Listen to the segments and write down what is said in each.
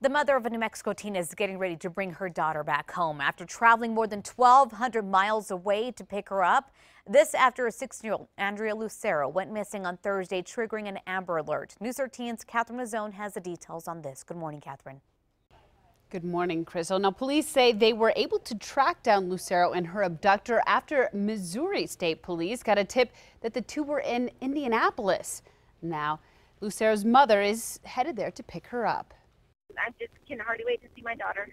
The mother of a New Mexico teen is getting ready to bring her daughter back home after traveling more than 1,200 miles away to pick her up. This after a 16-year-old Andrea Lucero went missing on Thursday, triggering an Amber Alert. News 13's Catherine Mazzone has the details on this. Good morning, Catherine. Good morning, Crystal. Now, police say they were able to track down Lucero and her abductor after Missouri State Police got a tip that the two were in Indianapolis. Now, Lucero's mother is headed there to pick her up. I just can hardly wait to see my daughter.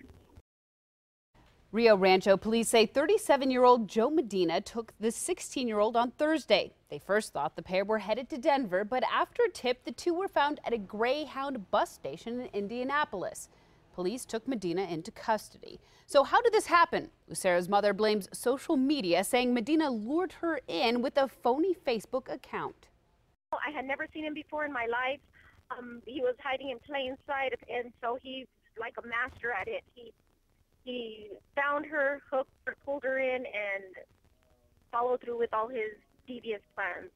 Rio Rancho police say 37-year-old Joe Medina took the 16-year-old on Thursday. They first thought the pair were headed to Denver, but after a tip, the two were found at a Greyhound bus station in Indianapolis. Police took Medina into custody. So how did this happen? Lucero's mother blames social media, saying Medina lured her in with a phony Facebook account. I had never seen him before in my life. He was hiding in plain sight, and so he's like a master at it. He found her, hooked her, pulled her in, and followed through with all his devious plans.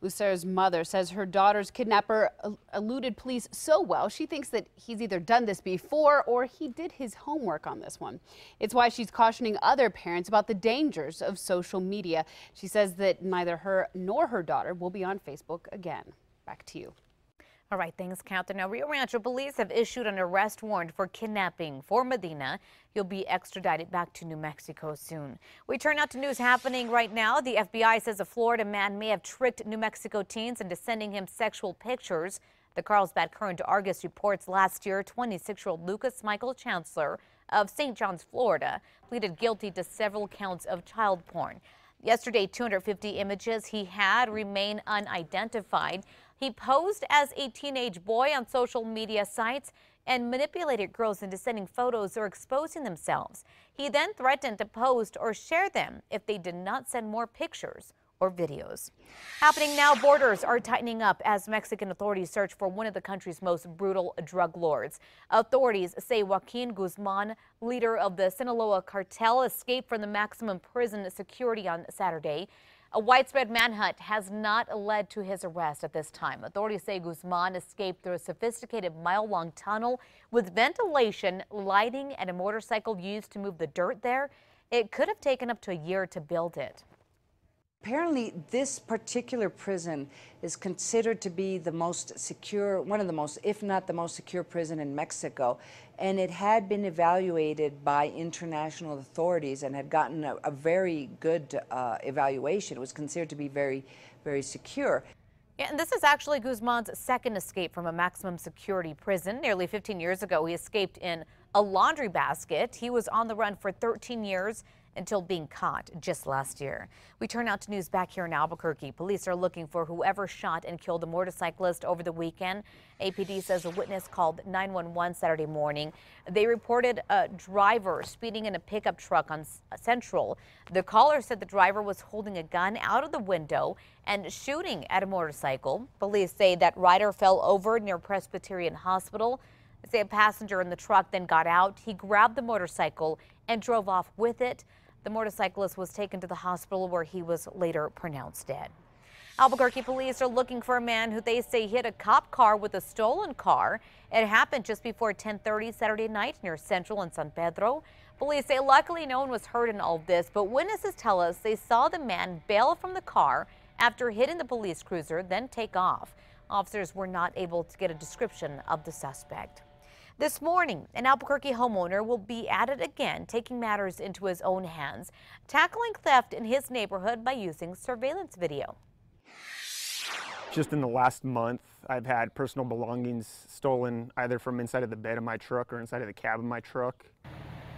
Lucero's mother says her daughter's kidnapper eluded police so well, she thinks that he's either done this before or he did his homework on this one. It's why she's cautioning other parents about the dangers of social media. She says that neither her nor her daughter will be on Facebook again. Back to you. All right, thanks, Catherine. Now, Rio Rancho police have issued an arrest warrant for kidnapping for Medina. He'll be extradited back to New Mexico soon. We turn out to news happening right now. The FBI says a Florida man may have tricked New Mexico teens into sending him sexual pictures. The Carlsbad Current Argus reports last year, 26-year-old Lucas Michael Chancellor of St. John's, Florida, pleaded guilty to several counts of child porn. Yesterday, 250 images he had remain unidentified. He posed as a teenage boy on social media sites and manipulated girls into sending photos or exposing themselves. He then threatened to post or share them if they did not send more pictures or videos. Happening now, borders are tightening up as Mexican authorities search for one of the country's most brutal drug lords. Authorities say Joaquin Guzman, leader of the Sinaloa cartel, escaped from the maximum prison security on Saturday. A widespread manhunt has not led to his arrest at this time. Authorities say Guzman escaped through a sophisticated mile-long tunnel with ventilation, lighting, and a motorcycle used to move the dirt there. It could have taken up to a year to build it. Apparently, this particular prison is considered to be the most secure, one of the most, if not the most secure prison in Mexico. And it had been evaluated by international authorities and had gotten a very good evaluation. It was considered to be very, very secure. Yeah, and this is actually Guzman's second escape from a maximum security prison. Nearly 15 years ago, he escaped in a laundry basket. He was on the run for 13 years until being caught just last year. We turn out to news back here in Albuquerque. Police are looking for whoever shot and killed a motorcyclist over the weekend. APD says a witness called 911 Saturday morning. They reported a driver speeding in a pickup truck on Central. The caller said the driver was holding a gun out of the window and shooting at a motorcycle. Police say that rider fell over near Presbyterian Hospital. They say a passenger in the truck then got out. He grabbed the motorcycle and drove off with it. The motorcyclist was taken to the hospital where he was later pronounced dead. Albuquerque police are looking for a man who they say hit a cop car with a stolen car. It happened just before 10:30 Saturday night near Central and San Pedro. Police say luckily no one was hurt in all of this, but witnesses tell us they saw the man bail from the car after hitting the police cruiser, then take off. Officers were not able to get a description of the suspect. This morning, an Albuquerque homeowner will be at it again, taking matters into his own hands, tackling theft in his neighborhood by using surveillance video. Just in the last month, I've had personal belongings stolen either from inside of the bed of my truck or inside of the cab of my truck.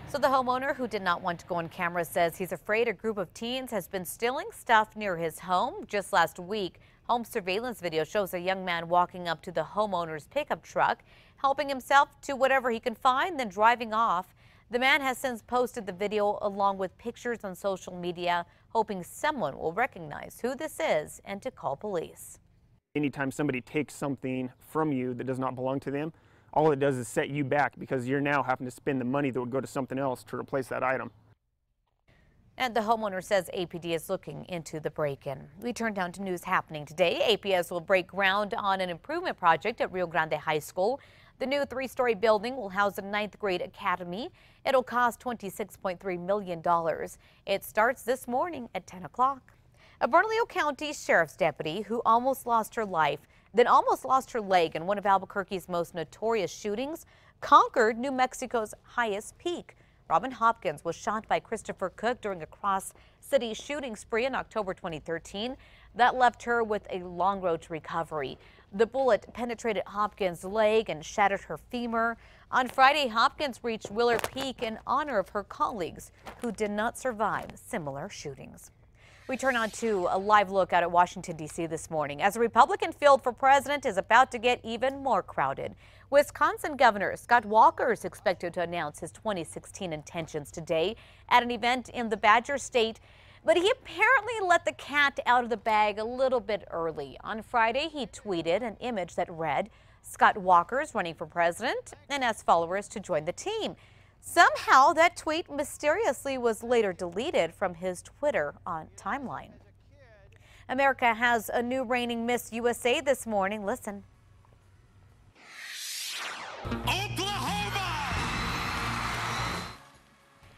So the homeowner, who did not want to go on camera, says he's afraid a group of teens has been stealing stuff near his home. Just last week, home surveillance video shows a young man walking up to the homeowner's pickup truck, helping himself to whatever he can find, then driving off. The man has since posted the video along with pictures on social media, hoping someone will recognize who this is and to call police. Anytime somebody takes something from you that does not belong to them, all it does is set you back because you're now having to spend the money that would go to something else to replace that item. And the homeowner says APD is looking into the break-in. We turn down to news happening today. APS will break ground on an improvement project at Rio Grande High School. The new 3-story building will house a 9th grade academy. It'll cost $26.3 million. It starts this morning at 10 o'clock. A Bernalillo County Sheriff's deputy who almost lost her life, then almost lost her leg in one of Albuquerque's most notorious shootings, conquered New Mexico's highest peak. Robin Hopkins was shot by Christopher Cook during a cross-city shooting spree in October 2013 that left her with a long road to recovery. The bullet penetrated Hopkins' leg and shattered her femur. On Friday, Hopkins reached Willer Peak in honor of her colleagues who did not survive similar shootings. We turn on to a live look out at Washington, D.C. this morning as the Republican field for president is about to get even more crowded. Wisconsin Governor Scott Walker is expected to announce his 2016 intentions today at an event in the Badger State, but he apparently let the cat out of the bag a little bit early. On Friday, he tweeted an image that read, "Scott Walker's running for president," and asked followers to join the team. Somehow, that tweet mysteriously was later deleted from his Twitter timeline. America has a new reigning Miss USA this morning. Listen.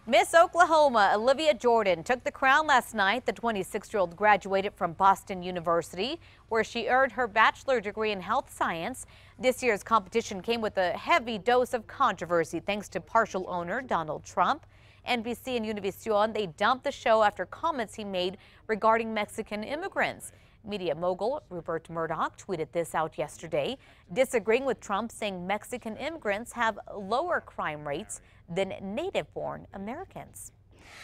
Miss Oklahoma Olivia Jordan took the crown last night. The 26-year-old graduated from Boston University, where she earned her bachelor degree in health science. This year's competition came with a heavy dose of controversy thanks to partial owner Donald Trump. NBC and Univision, they dumped the show after comments he made regarding Mexican immigrants. Media mogul Rupert Murdoch tweeted this out yesterday, disagreeing with Trump, saying Mexican immigrants have lower crime rates than native-born Americans.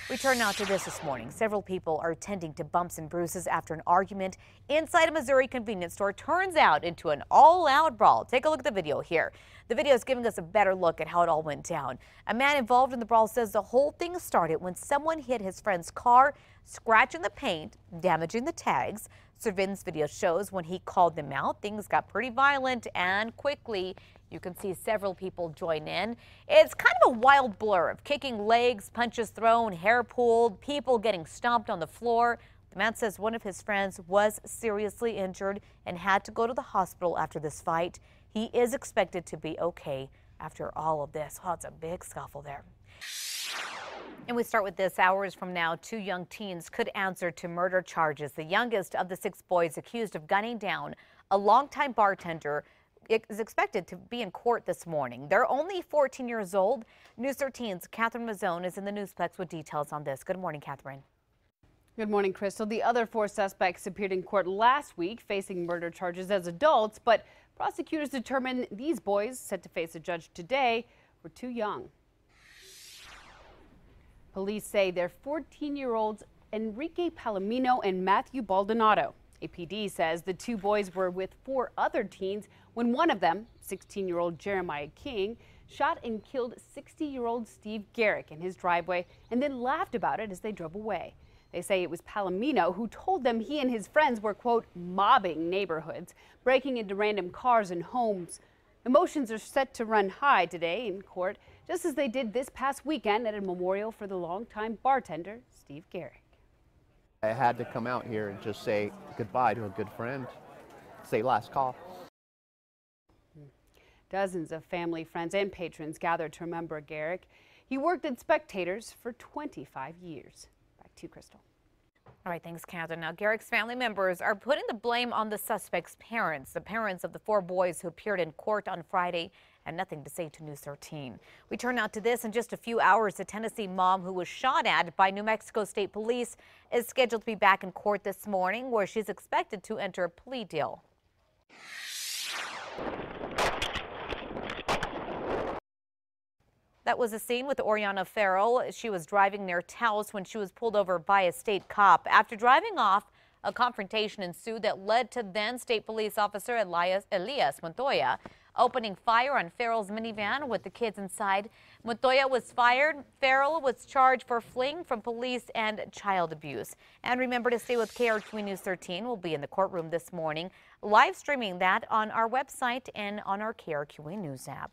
We turn now to this morning. Several people are tending to bumps and bruises after an argument inside a Missouri convenience store turns out into an all-out brawl. Take a look at the video here. The video is giving us a better look at how it all went down. A man involved in the brawl says the whole thing started when someone hit his friend's car, scratching the paint, damaging the tags. Surveillance video shows when he called them out, things got pretty violent, and quickly you can see several people join in. It's kind of a wild blur of kicking legs, punches thrown, hair pulled, people getting stomped on the floor. The man says one of his friends was seriously injured and had to go to the hospital after this fight. He is expected to be okay after all of this. Well, it's a big scuffle there. And we start with this. Hours from now, 2 young teens could answer to murder charges. The youngest of the 6 boys accused of gunning down a longtime bartender is expected to be in court this morning. They're only 14 years old. News 13's Catherine Mazzone is in the Newsplex with details on this. Good morning, Catherine. Good morning, Crystal. The other 4 suspects appeared in court last week facing murder charges as adults, but prosecutors determined these boys, set to face a judge today, were too young. Police say they're 14-year-olds Enrique Palomino and Matthew Baldonado. APD says the 2 boys were with 4 other teens when one of them, 16-year-old Jeremiah King, shot and killed 60-year-old Steve Garrick in his driveway and then laughed about it as they drove away. They say it was Palomino who told them he and his friends were, quote, mobbing neighborhoods, breaking into random cars and homes. Emotions are set to run high today in court, just as they did this past weekend at a memorial for the longtime bartender, Steve Garrick. I had to come out here and just say goodbye to a good friend, say last call. Dozens of family, friends, and patrons gathered to remember Garrick. He worked at Spectators for 25 years. Back to you, Crystal. All right, thanks, Catherine. Now, Garrick's family members are putting the blame on the suspect's parents. The parents of the 4 boys who appeared in court on Friday had nothing to say to News 13. We turn now to this. In just a few hours, a Tennessee mom who was shot at by New Mexico State Police is scheduled to be back in court this morning, where she's expected to enter a plea deal. That was a scene with Oriana Farrell. She was driving near Taos when she was pulled over by a state cop. After driving off, a confrontation ensued that led to then State Police Officer Elias Montoya opening fire on Farrell's minivan with the kids inside. Montoya was fired. Farrell was charged for fleeing from police and child abuse. And remember to stay with KRQE News 13. We'll be in the courtroom this morning, live streaming that on our website and on our KRQE News app.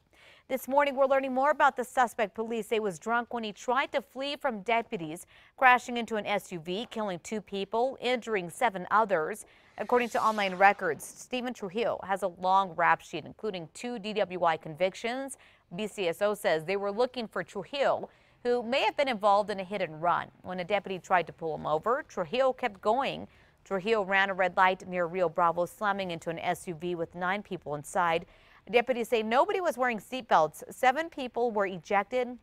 This morning, we're learning more about the suspect police say was drunk when he tried to flee from deputies, crashing into an SUV, killing 2 people, injuring 7 others. According to online records, Stephen Trujillo has a long rap sheet, including 2 DWI convictions. BCSO says they were looking for Trujillo, who may have been involved in a hit and run. When a deputy tried to pull him over, Trujillo kept going. Trujillo ran a red light near Rio Bravo, slamming into an SUV with 9 people inside. Deputies say nobody was wearing seatbelts. 7 people were ejected.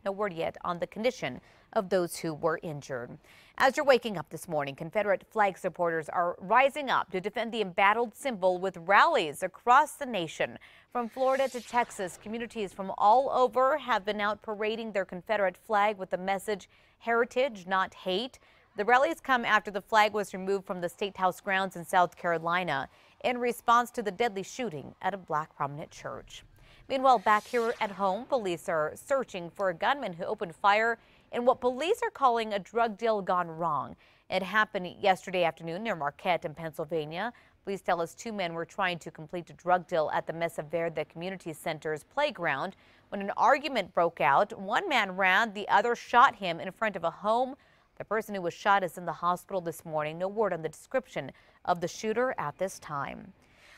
No word yet on the condition of those who were injured. As you're waking up this morning, Confederate flag supporters are rising up to defend the embattled symbol with rallies across the nation. From Florida to Texas, communities from all over have been out parading their Confederate flag with the message, heritage, not hate. The rallies come after the flag was removed from the State House grounds in South Carolina in response to the deadly shooting at a black prominent church. Meanwhile, back here at home, police are searching for a gunman who opened fire in what police are calling a drug deal gone wrong. It happened yesterday afternoon near Marquette in Pennsylvania. Police tell us 2 men were trying to complete a drug deal at the Mesa Verde Community Center's playground. When an argument broke out, one man ran, the other shot him in front of a home. The person who was shot is in the hospital this morning. No word on the description of the shooter at this time.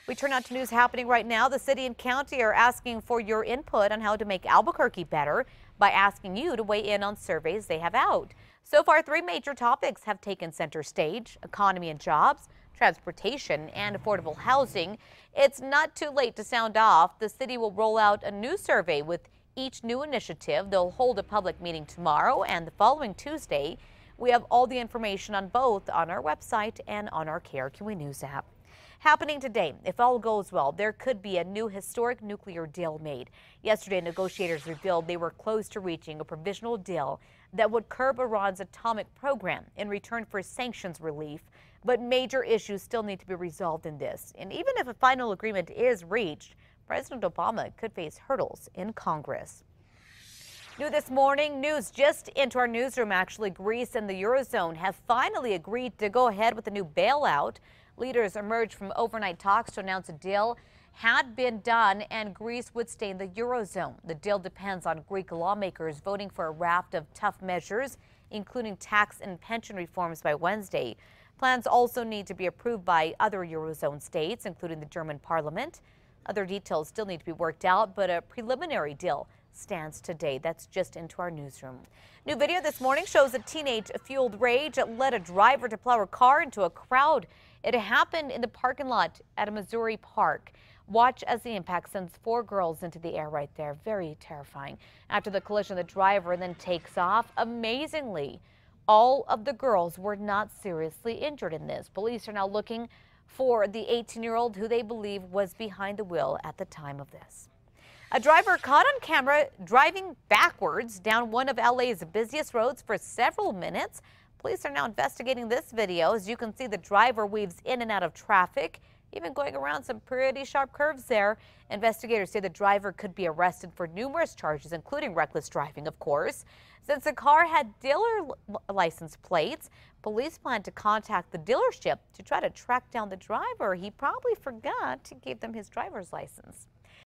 We turn out to news happening right now. The city and county are asking for your input on how to make Albuquerque better by asking you to weigh in on surveys they have out. So far, 3 major topics have taken center stage: economy and jobs, transportation, and affordable housing. It's not too late to sound off. The city will roll out a new survey with each new initiative. They'll hold a public meeting tomorrow and the following Tuesday. We have all the information on both on our website and on our KRQE News app. Happening today, if all goes well, there could be a new historic nuclear deal made. Yesterday, negotiators revealed they were close to reaching a provisional deal that would curb Iran's atomic program in return for sanctions relief. But major issues still need to be resolved in this. And even if a final agreement is reached, President Obama could face hurdles in Congress. New this morning, news just into our newsroom. Actually, Greece and the Eurozone have finally agreed to go ahead with a new bailout. Leaders emerged from overnight talks to announce a deal had been done and Greece would stay in the Eurozone. The deal depends on Greek lawmakers voting for a raft of tough measures, including tax and pension reforms by Wednesday. Plans also need to be approved by other Eurozone states, including the German parliament. Other details still need to be worked out, but a preliminary deal stands today. That's just into our newsroom. New video this morning shows a teenage-fueled rage that led a driver to plow her car into a crowd. It happened in the parking lot at a Missouri park. Watch as the impact sends 4 girls into the air right there. Very terrifying. After the collision, the driver then takes off. Amazingly, all of the girls were not seriously injured in this. Police are now looking for the 18-year-old who they believe was behind the wheel at the time of this. A driver caught on camera driving backwards down one of LA's busiest roads for several minutes. Police are now investigating this video. As you can see, the driver weaves in and out of traffic, even going around some pretty sharp curves there. Investigators say the driver could be arrested for numerous charges, including reckless driving, of course. Since the car had dealer license plates, police plan to contact the dealership to try to track down the driver. He probably forgot to give them his driver's license.